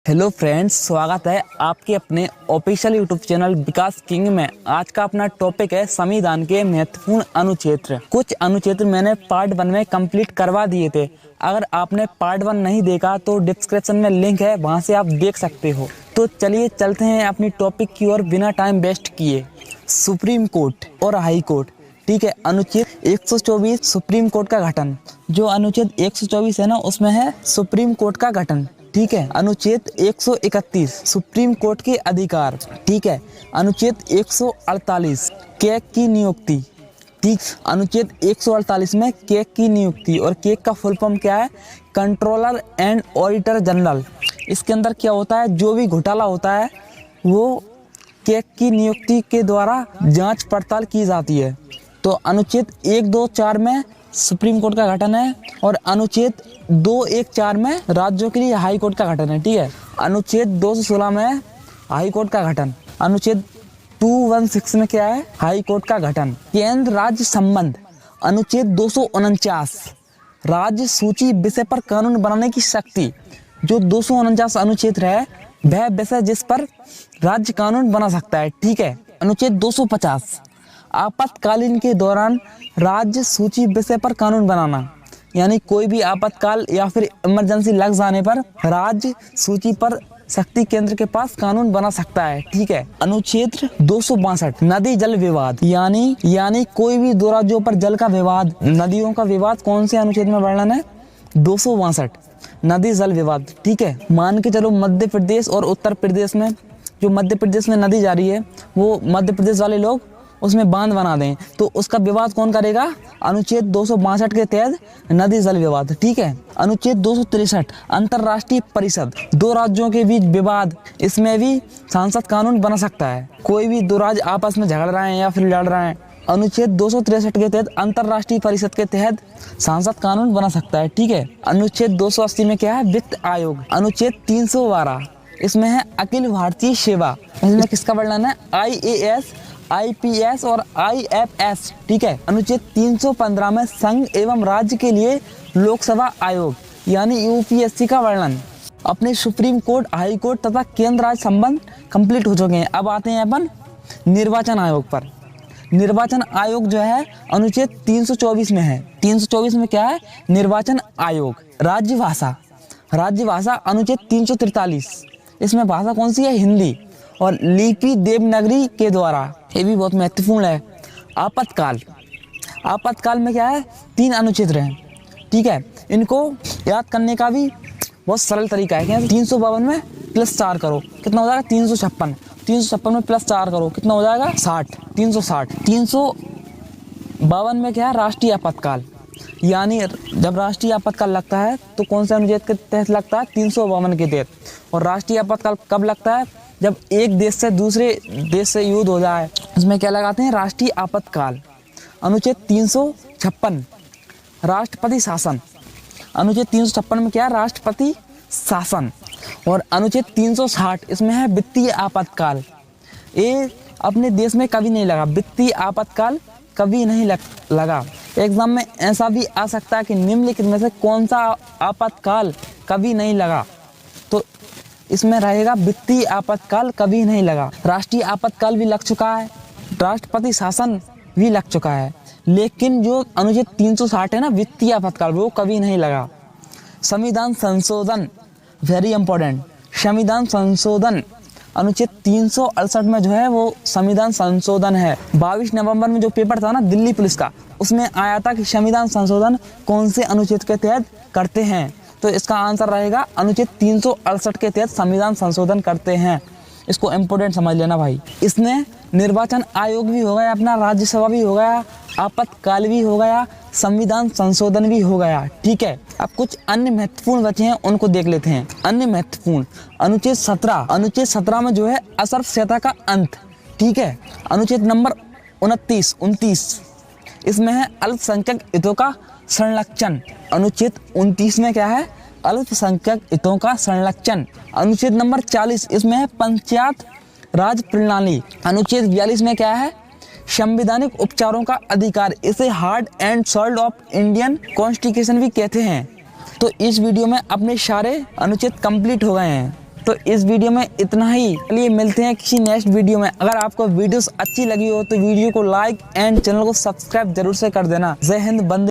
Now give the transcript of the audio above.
Hello friends, स्वागत है आपके अपने ऑफिशियल यूट्यूब चैनल विकास किंग में। आज का अपना टॉपिक है संविधान के महत्वपूर्ण अनुच्छेद। कुछ अनुच्छेद मैंने पार्ट 1 में कंप्लीट करवा दिए थे। अगर आपने पार्ट 1 नहीं देखा तो डिस्क्रिप्शन में लिंक है, वहां से आप देख सकते हो। तो चलिए चलते हैं अपनी टॉपिक की ओर बिना टाइम वेस्ट किए। सुप्रीम कोर्ट और हाई कोर्ट, ठीक है। अनुच्छेद 124 सुप्रीम कोर्ट का गठन। जो अनुच्छेद 124 है ना, उसमें है सुप्रीम कोर्ट का गठन, ठीक है। अनुच्छेद 131 सुप्रीम कोर्ट के अधिकार, ठीक है। अनुच्छेद 148 कैग की नियुक्ति, ठीक। अनुच्छेद 148 में कैग की नियुक्ति, और कैग का फुल फॉर्म क्या है? Controller and auditor general. इसके अंदर क्या होता है? जो भी घोटाला होता है वो कैग की नियुक्ति के द्वारा जांच पड़ताल की जाती है। तो अनुच्छेद 124 में सुप्रीम कोर्ट का गठन है, और अनुच्छेद 214 में राज्यों के लिए हाई कोर्ट का गठन है, ठीक है। अनुच्छेद 216 में हाई कोर्ट का गठन। अनुच्छेद 216 में क्या है? हाई कोर्ट का गठन। केंद्र राज्य संबंध। अनुच्छेद 249 राज्य सूची विषय पर कानून बनाने की शक्ति। जो 249 अनुच्छेद है वह विषय जिस पर राज्य कानून बना सकता है, ठीक है। अनुच्छेद 250 आपातकालीन के दौरान राज्य सूची विषय पर कानून बनाना, यानी कोई भी आपातकाल या फिर इमरजेंसी लग जाने पर राज्य सूची पर शक्ति केंद्र के पास कानून बना सकता है, ठीक है। अनुच्छेद 262 नदी जल विवाद, यानी कोई भी दो राज्यों पर जल का विवाद, नदियों का विवाद कौन से अनुच्छेद में वर्णन है? 262 नदी जल विवाद, ठीक है। मान के चलो मध्य प्रदेश और उत्तर प्रदेश में, जो मध्य प्रदेश में नदी जा रही है वो मध्य प्रदेश वाले लोग उसमें बांध बना दें, तो उसका विवाद कौन करेगा? अनुच्छेद 262 के तहत नदी जल विवाद, ठीक है। अनुच्छेद 263 अंतर्राष्ट्रीय परिषद, दो राज्यों के बीच विवाद, इसमें भी संसद कानून बना सकता है। कोई भी दो राज्य आपस में झगड़ रहे हैं या फिर लड़ रहे हैं, अनुच्छेद 263 के तहत अंतर्राष्ट्रीय परिषद के तहत संसद कानून बना सकता है, ठीक है। अनुच्छेद 280 में क्या है? वित्त आयोग। अनुच्छेद 312 इसमें है अखिल भारतीय सेवा। इसमें किसका वर्णन है? IAS, IPS और IFS, ठीक है। अनुच्छेद 315 में संघ एवं राज्य के लिए लोकसभा आयोग यानी UPSC का वर्णन। अपने सुप्रीम कोर्ट, हाई कोर्ट तथा केंद्र राज्य संबंध कंप्लीट हो चुके हैं। अब आते हैं अपन निर्वाचन आयोग पर। निर्वाचन आयोग जो है अनुच्छेद 324 में है। 324 में क्या है? निर्वाचन आयोग। राज्यभाषा अनुच्छेद 343, इसमें भाषा कौन सी है? हिंदी, और लिपि देवनागरी के द्वारा, ये भी बहुत महत्वपूर्ण है। आपातकाल में क्या है? 3 अनुच्छेद हैं, ठीक है। इनको याद करने का भी बहुत सरल तरीका है। 352 में +4 करो, कितना हो जाएगा? 356। 356 में +4 करो, कितना हो जाएगा? 60। 360। 352 में क्या है? राष्ट्रीय आपातकाल, यानी जब राष्ट्रीय आपातकाल लगता है तो कौन से अनुच्छेद के तहत लगता है? 352 के तहत। और राष्ट्रीय आपातकाल कब लगता है? जब एक देश से दूसरे देश से युद्ध हो जाए, इसमें क्या लगाते हैं? राष्ट्रीय आपातकाल। अनुच्छेद 356 राष्ट्रपति शासन। अनुच्छेद 356 में क्या है? राष्ट्रपति शासन। और अनुच्छेद 360 इसमें है वित्तीय आपातकाल। ये अपने देश में कभी नहीं लगा, वित्तीय आपातकाल कभी नहीं लगा। एग्जाम में ऐसा भी आ सकता है कि निम्नलिखित में से कौन सा आपातकाल कभी नहीं लगा, तो इसमें रहेगा वित्तीय आपातकाल कभी नहीं लगा। राष्ट्रीय आपातकाल भी लग चुका है, राष्ट्रपति शासन भी लग चुका है, लेकिन जो अनुच्छेद 360 है ना, वित्तीय आपातकाल, वो कभी नहीं लगा। संविधान संशोधन, वेरी इंपॉर्टेंट। संविधान संशोधन अनुच्छेद 368 में जो है वो संविधान संशोधन है। 22 नवंबर में जो पेपर था ना दिल्ली पुलिस का, उसमें आया था कि संविधान संशोधन कौन से अनुच्छेद के तहत करते हैं, तो इसका आंसर रहेगा अनुच्छेद 368 के तहत संविधान संशोधन करते हैं। इसको इम्पोर्टेंट समझ लेना भाई। इसने निर्वाचन आयोग भी हो गया अपना, राज्यसभा भी हो गया, आपातकाल भी हो गया, संविधान संशोधन भी हो गया, ठीक है। अब कुछ अन्य महत्वपूर्ण बचे हैं, उनको देख लेते हैं। अन्य महत्वपूर्ण अनुच्छेद 17। अनुच्छेद 17 में जो है असर्वसंहिता का अंत, ठीक है। अनुच्छेद नंबर 29 इसमें है अल्पसंख्यक हितों का संरक्षण। अनुच्छेद 29 में क्या है? अल्पसंख्यक हितों का संरक्षण। अनुच्छेद नंबर 40 इसमें है पंचायत राज प्रणाली। अनुच्छेद 42 में क्या है? संवैधानिक उपचारों का अधिकार, इसे hard and sold off Indian constitution भी कहते हैं। तो इस वीडियो में अपने सारे अनुच्छेद कंप्लीट हो गए हैं। तो इस वीडियो में इतना ही। चलिए मिलते हैं किसी नेक्स्ट वीडियो में। अगर आपको वीडियोस अच्छी लगी हो तो वीडियो को लाइक एंड चैनल को सब्सक्राइब जरूर से कर देना। जय हिंद, वंदे